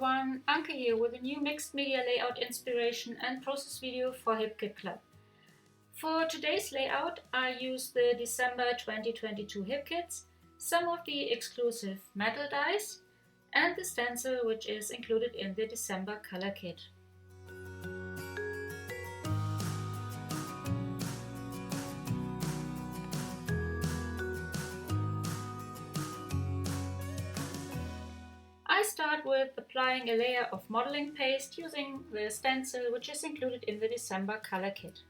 everyone, Anke here with a new mixed media layout inspiration and process video for HipKit Club. For today's layout, I used the December 2022 HipKits, some of the exclusive metal dies, and the stencil which is included in the December color kit. I start with applying a layer of modeling paste using the stencil which is included in the December color kit.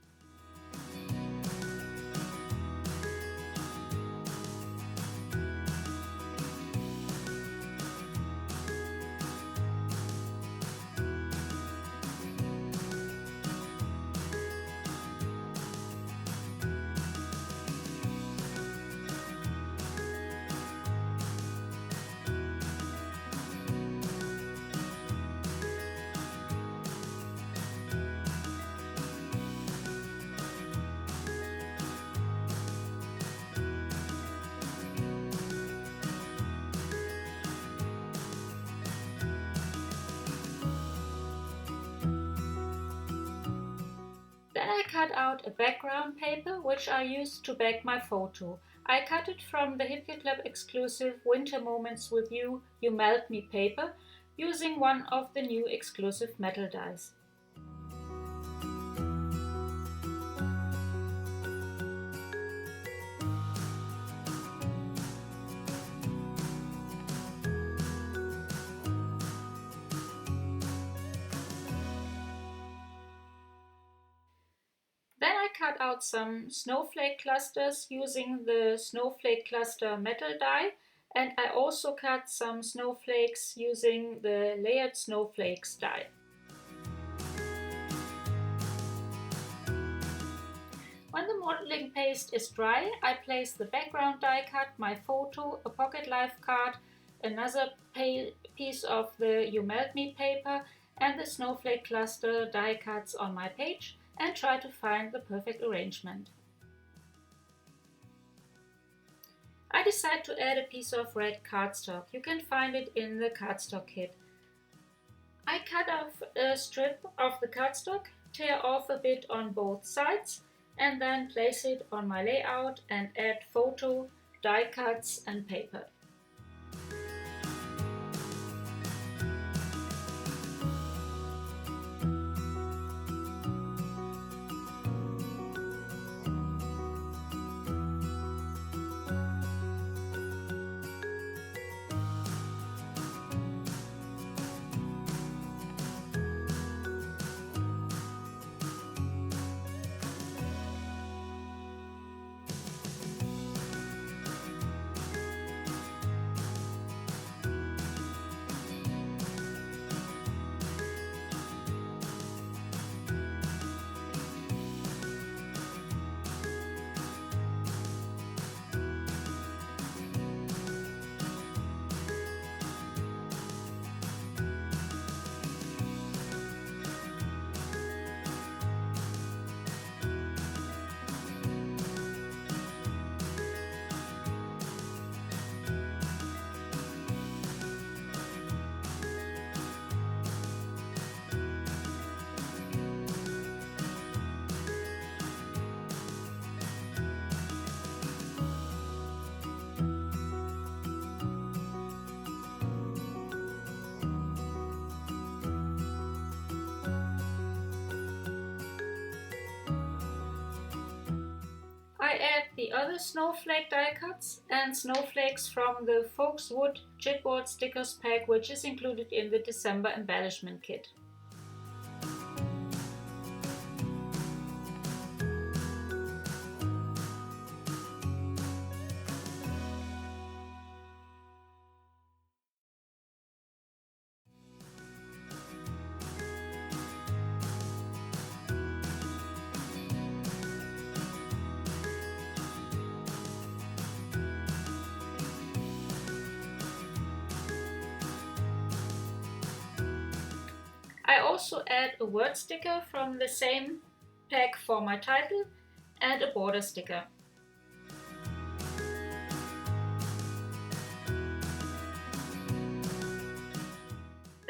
Then I cut out a background paper which I used to back my photo. I cut it from the HipKit Club exclusive Winter Moments with You Melt Me paper using one of the new exclusive metal dies. Then I cut out some snowflake clusters using the snowflake cluster metal die, and I also cut some snowflakes using the layered snowflakes die. When the modeling paste is dry, I place the background die cut, my photo, a pocket life card, another piece of the You Melt Me paper and the snowflake cluster die cuts on my page and try to find the perfect arrangement. I decide to add a piece of red cardstock. You can find it in the cardstock kit. I cut off a strip of the cardstock, tear off a bit on both sides, and then place it on my layout and add photo, die cuts and paper. I add the other snowflake die cuts and snowflakes from the Folks Wood chipboard stickers pack which is included in the December embellishment kit. I also add a word sticker from the same pack for my title and a border sticker.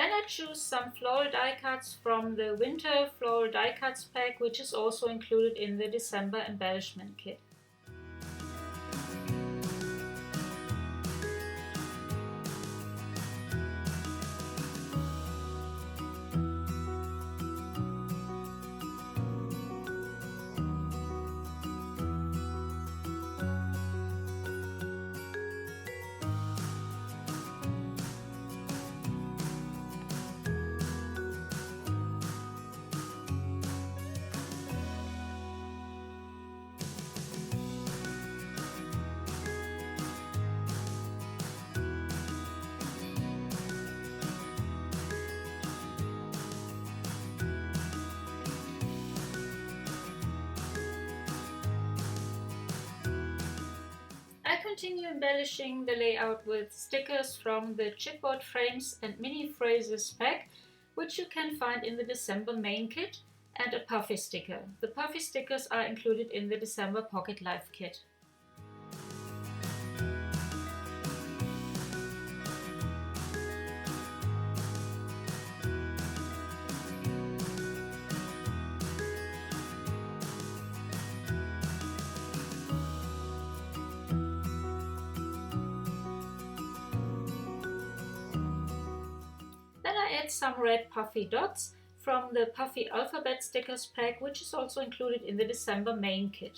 Then I choose some floral die cuts from the Winter Floral Die Cuts pack, which is also included in the December embellishment kit. I continue embellishing the layout with stickers from the chipboard frames and mini phrases pack, which you can find in the December main kit, and a puffy sticker. The puffy stickers are included in the December Pocket Life kit. Then I add some red puffy dots from the Puffy Alphabet Stickers pack, which is also included in the December main kit.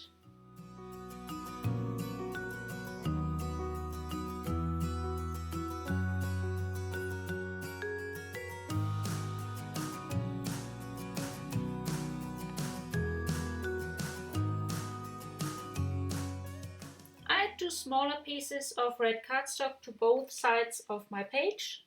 I add 2 smaller pieces of red cardstock to both sides of my page.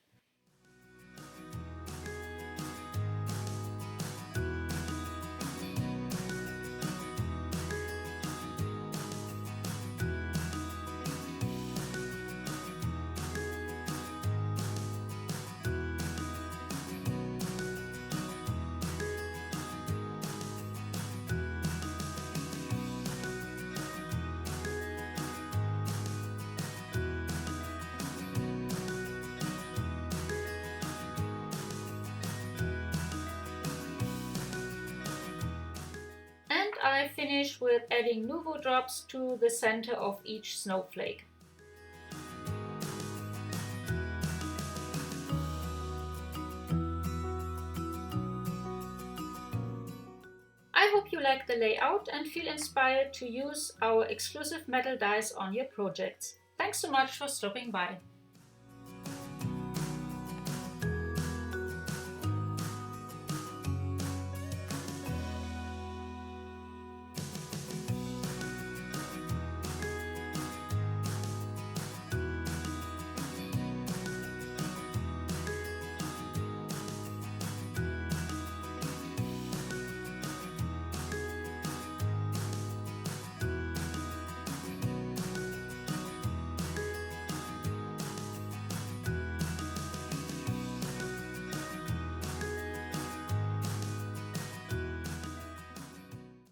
And I finish with adding Nuvo drops to the center of each snowflake. I hope you like the layout and feel inspired to use our exclusive metal dies on your projects. Thanks so much for stopping by.